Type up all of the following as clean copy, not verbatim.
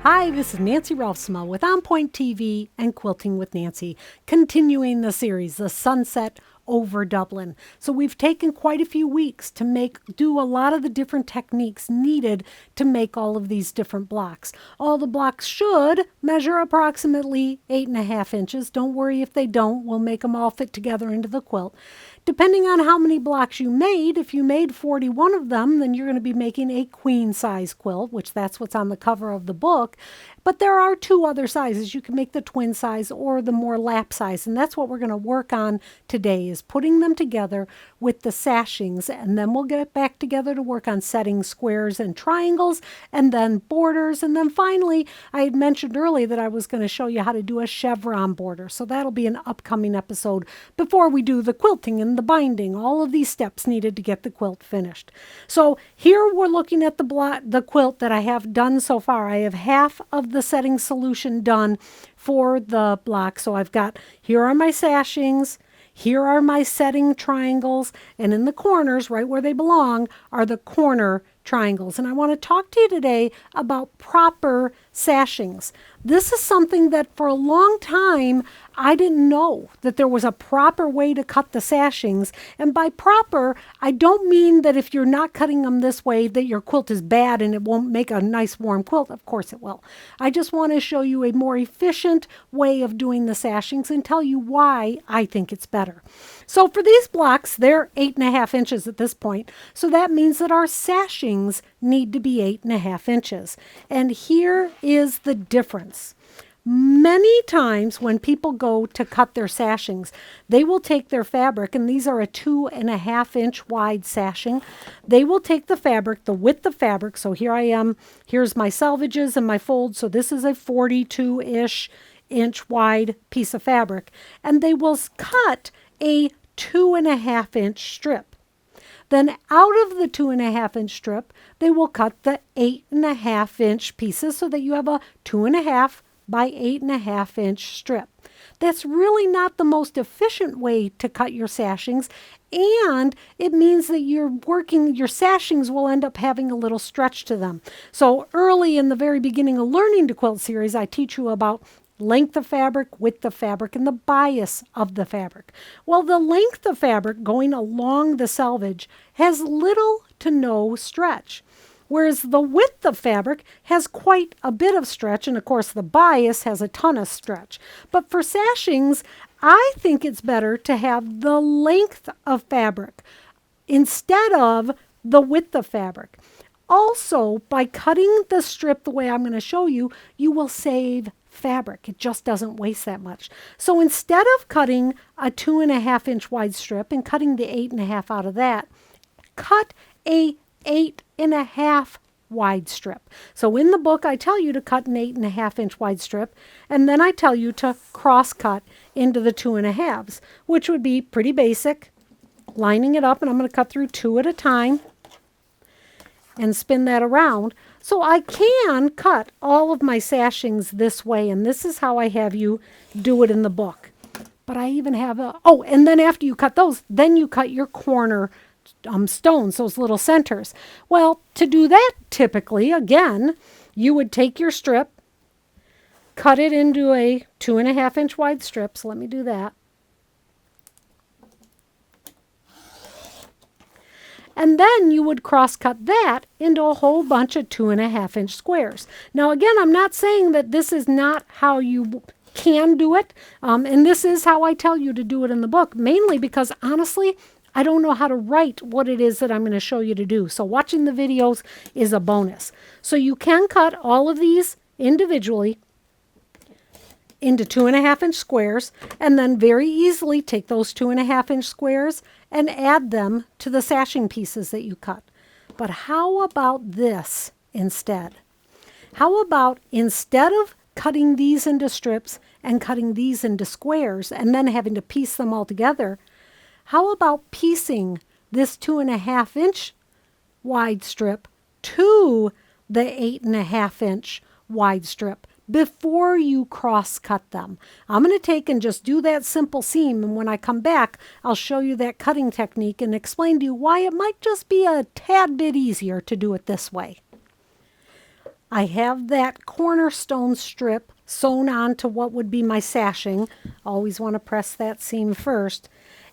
Hi, this is Nancy Ralphsma with On Point TV and Quilting with Nancy, continuing the series, The Sunset Over Dublin. So we've taken quite a few weeks to do a lot of the different techniques needed to make all of these different blocks. All the blocks should measure approximately 8.5 inches. Don't worry if they don't. We'll make them all fit together into the quilt. Depending on how many blocks you made, if you made 41 of them, then you're going to be making a queen size quilt, which that's what's on the cover of the book. But there are two other sizes. You can make the twin size or the more lap size, and that's what we're going to work on today, is putting them together with the sashings, and then we'll get back together to work on setting squares and triangles, and then borders, and then finally, I had mentioned earlier that I was going to show you how to do a chevron border, so that'll be an upcoming episode before we do the quilting and the binding, all of these steps needed to get the quilt finished. So here we're looking at the quilt that I have done so far. I have half of the setting solution done for the block. So I've got, here are my sashings, here are my setting triangles, and in the corners, right where they belong, are the corner triangles. And I want to talk to you today about proper sashings. This is something that for a long time I didn't know that there was a proper way to cut the sashings. And by proper, I don't mean that if you're not cutting them this way that your quilt is bad and it won't make a nice warm quilt. Of course it will. I just want to show you a more efficient way of doing the sashings and tell you why I think it's better. So for these blocks, they're 8.5 inches at this point. So that means that our sashings need to be 8.5 inches. And here is the difference. Many times when people go to cut their sashings, they will take their fabric, and these are a 2.5 inch wide sashing. They will take the fabric, the width of fabric. So here I am, here's my selvages and my folds. So this is a 42-ish inch wide piece of fabric. And they will cut a 2.5 inch strip. Then out of the 2.5 inch strip, they will cut the 8.5 inch pieces so that you have a 2.5 by 8.5 inch strip. That's really not the most efficient way to cut your sashings, and it means that your sashings will end up having a little stretch to them. So early in the very beginning of Learning to Quilt series, I teach you about length of fabric, width of fabric, and the bias of the fabric. Well, the length of fabric going along the selvage has little to no stretch, whereas the width of fabric has quite a bit of stretch, and of course the bias has a ton of stretch. But for sashings, I think it's better to have the length of fabric instead of the width of fabric. Also, by cutting the strip the way I'm going to show you, you will save fabric. It just doesn't waste that much. So instead of cutting a 2.5 inch wide strip and cutting the 8.5 out of that, cut a 8.5 wide strip. So in the book, I tell you to cut an 8.5 inch wide strip, and then I tell you to cross cut into the 2.5s, which would be pretty basic, lining it up, and I'm going to cut through 2 at a time and spin that around. So I can cut all of my sashings this way, and this is how I have you do it in the book. But I even have and then after you cut those, then you cut your corner stones, those little centers. Well, to do that, typically, again, you would take your strip, cut it into a 2.5 inch wide strip. So let me do that. And then you would cross-cut that into a whole bunch of 2.5 inch squares. Now, again, I'm not saying that this is not how you can do it. And this is how I tell you to do it in the book, mainly because, honestly, I don't know how to write what it is that I'm going to show you to do. So watching the videos is a bonus. So you can cut all of these individually into 2.5 inch squares, and then very easily take those 2.5 inch squares and add them to the sashing pieces that you cut. But how about this instead? How about instead of cutting these into strips and cutting these into squares and then having to piece them all together, how about piecing this 2.5 inch wide strip to the 8.5 inch wide strip before you cross-cut them? I'm going to take and just do that simple seam, and when I come back, I'll show you that cutting technique and explain to you why it might just be a tad bit easier to do it this way. I have that cornerstone strip sewn onto what would be my sashing. Always want to press that seam first.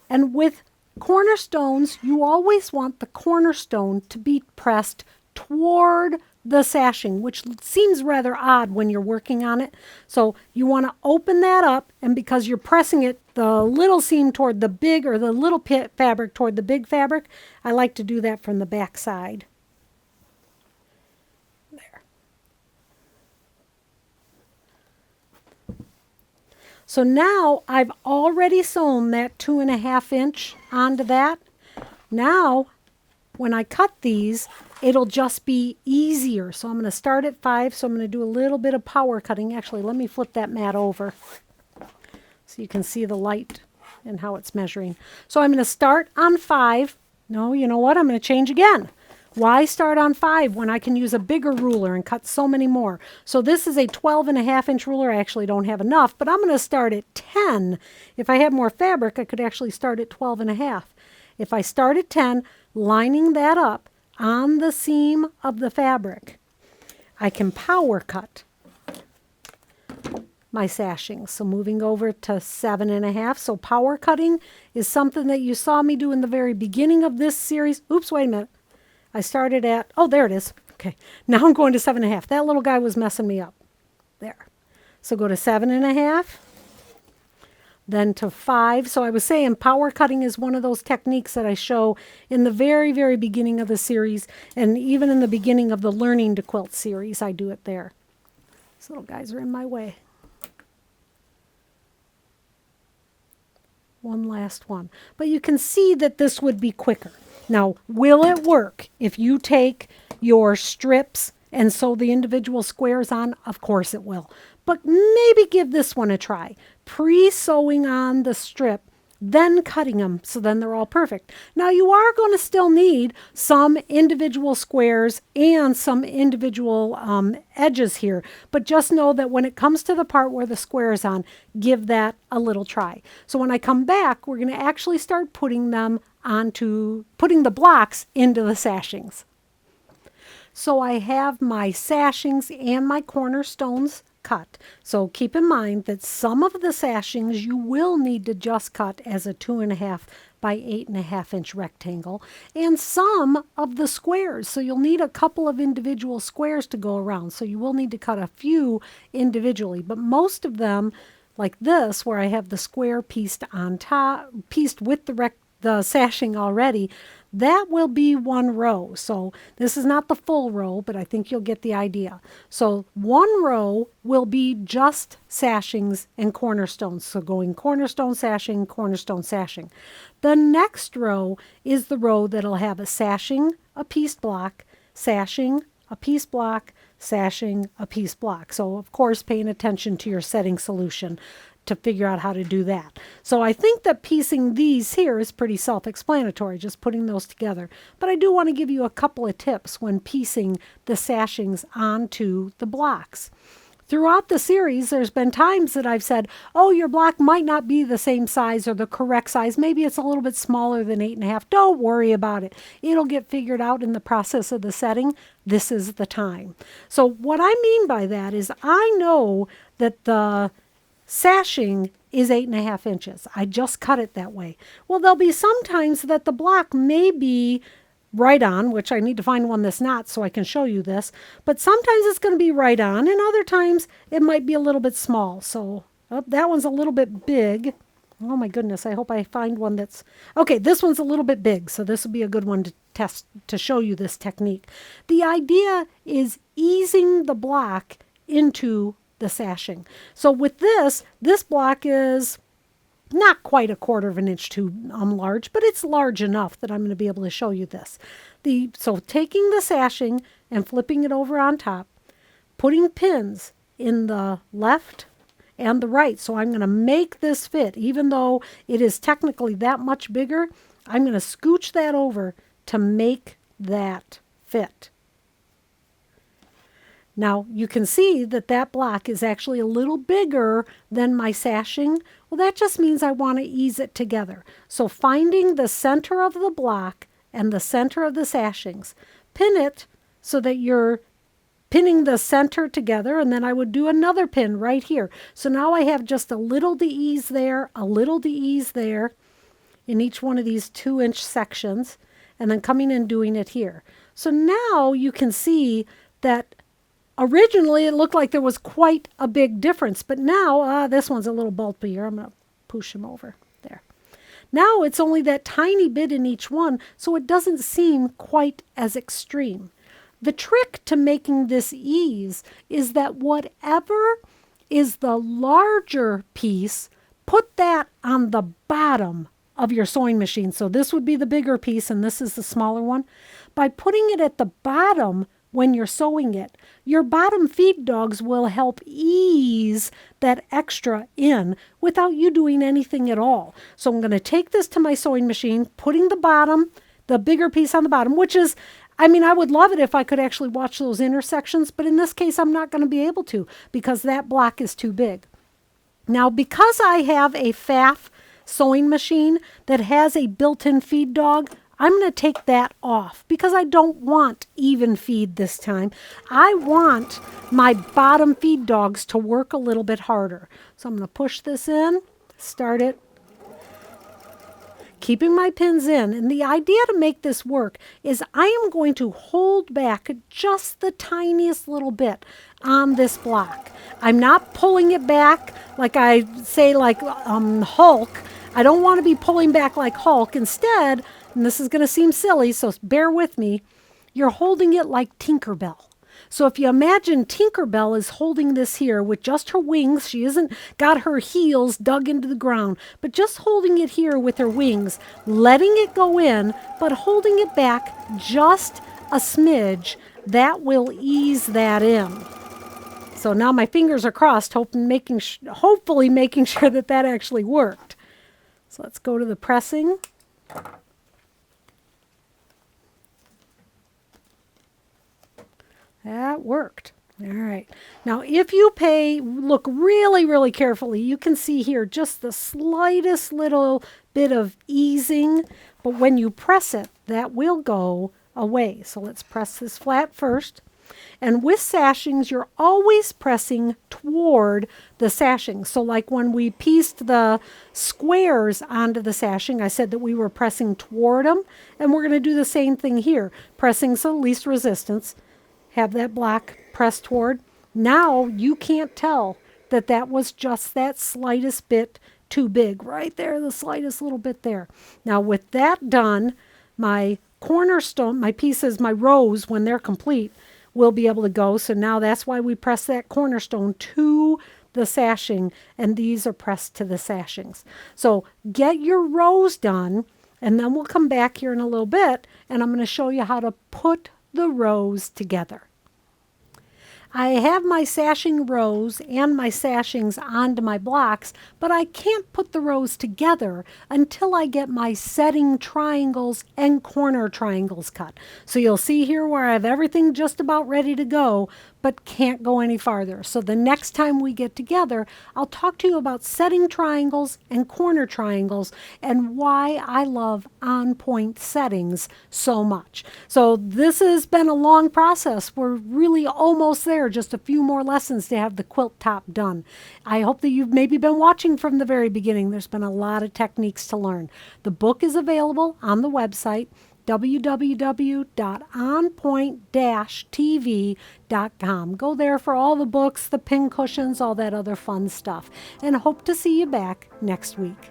And with cornerstones, you always want the cornerstone to be pressed toward the sashing, which seems rather odd when you're working on it. So you want to open that up, and because you're pressing it, the little seam toward the big, or the little fabric toward the big fabric, I like to do that from the back side. There. So now I've already sewn that 2.5 inch onto that. Now, when I cut these, it'll just be easier. So I'm going to start at 5. So I'm going to do a little bit of power cutting. Actually, let me flip that mat over so you can see the light and how it's measuring. So I'm going to start on 5. No, you know what? I'm going to change again. Why start on 5 when I can use a bigger ruler and cut so many more? So this is a 12.5 inch ruler. I actually don't have enough, but I'm going to start at 10. If I had more fabric, I could actually start at 12.5. If I start at 10, lining that up on the seam of the fabric, I can power cut my sashing. So moving over to 7.5. So power cutting is something that you saw me do in the very beginning of this series. Oops, wait a minute. I started at, oh, there it is. Okay, now I'm going to 7.5. That little guy was messing me up. There. So go to 7.5. Then to 5. So I was saying power cutting is one of those techniques that I show in the very, very beginning of the series, and even in the beginning of the Learning to Quilt series, I do it there. These little guys are in my way. One last one. But you can see that this would be quicker. Now, will it work if you take your strips and sew the individual squares on? Of course it will. But maybe give this one a try. Pre-sewing on the strip, then cutting them, so then they're all perfect. Now you are going to still need some individual squares and some individual edges here, but just know that when it comes to the part where the square is on, give that a little try. So when I come back, we're going to actually start putting the blocks into the sashings. So I have my sashings and my cornerstones cut. So keep in mind that some of the sashings you will need to just cut as a 2.5 by 8.5 inch rectangle, and some of the squares. So you'll need a couple of individual squares to go around. So you will need to cut a few individually, but most of them, like this, where I have the square pieced on top, pieced with the sashing already, that will be one row. So this is not the full row, but I think you'll get the idea. So one row will be just sashings and cornerstones. So going cornerstone, sashing, cornerstone, sashing. The next row is the row that'll have a sashing, a pieced block, sashing, a pieced block, sashing, a pieced block. So of course, paying attention to your setting solution to figure out how to do that. So I think that piecing these here is pretty self-explanatory, just putting those together. But I do want to give you a couple of tips when piecing the sashings onto the blocks. Throughout the series, there's been times that I've said, oh, your block might not be the same size or the correct size. Maybe it's a little bit smaller than 8.5. Don't worry about it. It'll get figured out in the process of the setting. This is the time. So what I mean by that is I know that the sashing is 8.5 inches. I just cut it that way. Well, there'll be some times that the block may be right on, which I need to find one that's not so I can show you this, but sometimes it's going to be right on, and other times it might be a little bit small. So that one's a little bit big. Oh my goodness, I hope I find one that's... Okay, this one's a little bit big, so this will be a good one to test to show you this technique. The idea is easing the block into the sashing. So with this block is not quite 1/4 inch too large, but it's large enough that I'm going to be able to show you this. So taking the sashing and flipping it over on top, putting pins in the left and the right. So I'm going to make this fit. Even though it is technically that much bigger, I'm going to scooch that over to make that fit. Now, you can see that that block is actually a little bigger than my sashing. Well, that just means I want to ease it together. So finding the center of the block and the center of the sashings, pin it so that your pinning the center together, and then I would do another pin right here. So now I have just a little de-ease there, a little de-ease there in each one of these 2-inch sections, and then coming and doing it here. So now you can see that originally it looked like there was quite a big difference, but now this one's a little bulkier. I'm going to push him over there. Now it's only that tiny bit in each one, so it doesn't seem quite as extreme. The trick to making this ease is that whatever is the larger piece, put that on the bottom of your sewing machine. So this would be the bigger piece and this is the smaller one. By putting it at the bottom when you're sewing it, your bottom feed dogs will help ease that extra in without you doing anything at all. So I'm going to take this to my sewing machine, putting the bigger piece on the bottom, which is, I mean, I would love it if I could actually watch those intersections, but in this case, I'm not going to be able to because that block is too big. Now, because I have a FAF sewing machine that has a built-in feed dog, I'm going to take that off because I don't want even feed this time. I want my bottom feed dogs to work a little bit harder. So I'm going to push this in, start it, keeping my pins in. And the idea to make this work is I am going to hold back just the tiniest little bit on this block. I'm not pulling it back like I say like Hulk. I don't want to be pulling back like Hulk. Instead, and this is going to seem silly, so bear with me, you're holding it like Tinkerbell. So if you imagine Tinkerbell is holding this here with just her wings, she isn't got her heels dug into the ground, but just holding it here with her wings, letting it go in, but holding it back just a smidge, that will ease that in. So now my fingers are crossed, hopefully making sure that that actually worked. So let's go to the pressing. That worked. All right. Now, if you look really, really carefully, you can see here just the slightest little bit of easing. But when you press it, that will go away. So let's press this flat first. And with sashings, you're always pressing toward the sashing. So like when we pieced the squares onto the sashing, I said that we were pressing toward them. And we're going to do the same thing here. Pressing so least resistance. Have that block pressed toward. Now you can't tell that that was just that slightest bit too big. Right there, the slightest little bit there. Now with that done, my cornerstone, my pieces, my rows, when they're complete, will be able to go. So now that's why we press that cornerstone to the sashing, and these are pressed to the sashings. So get your rows done, and then we'll come back here in a little bit, and I'm going to show you how to put the rows together. I have my sashing rows and my sashings onto my blocks, but I can't put the rows together until I get my setting triangles and corner triangles cut. So you'll see here where I have everything just about ready to go, but can't go any farther. So the next time we get together, I'll talk to you about setting triangles and corner triangles and why I love on-point settings so much. So this has been a long process. We're really almost there, just a few more lessons to have the quilt top done. I hope that you've maybe been watching from the very beginning. There's been a lot of techniques to learn. The book is available on the website, www.onpoint-tv.com. Go there for all the books, the pin cushions, all that other fun stuff. And hope to see you back next week.